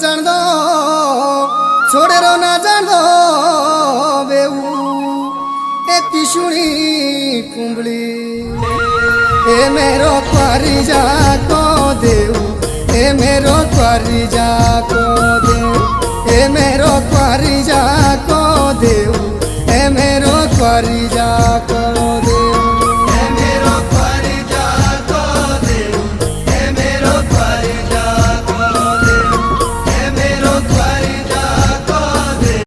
जान दो छोड़े रो ना जान दो बेऊ एक शुणी कुंबली ए मेरो क्वारी जाको देऊ ए मेरो क्वारी जाको देऊ ए मेरो क्वारी जाको देऊ ए मेरो क्वारी जाको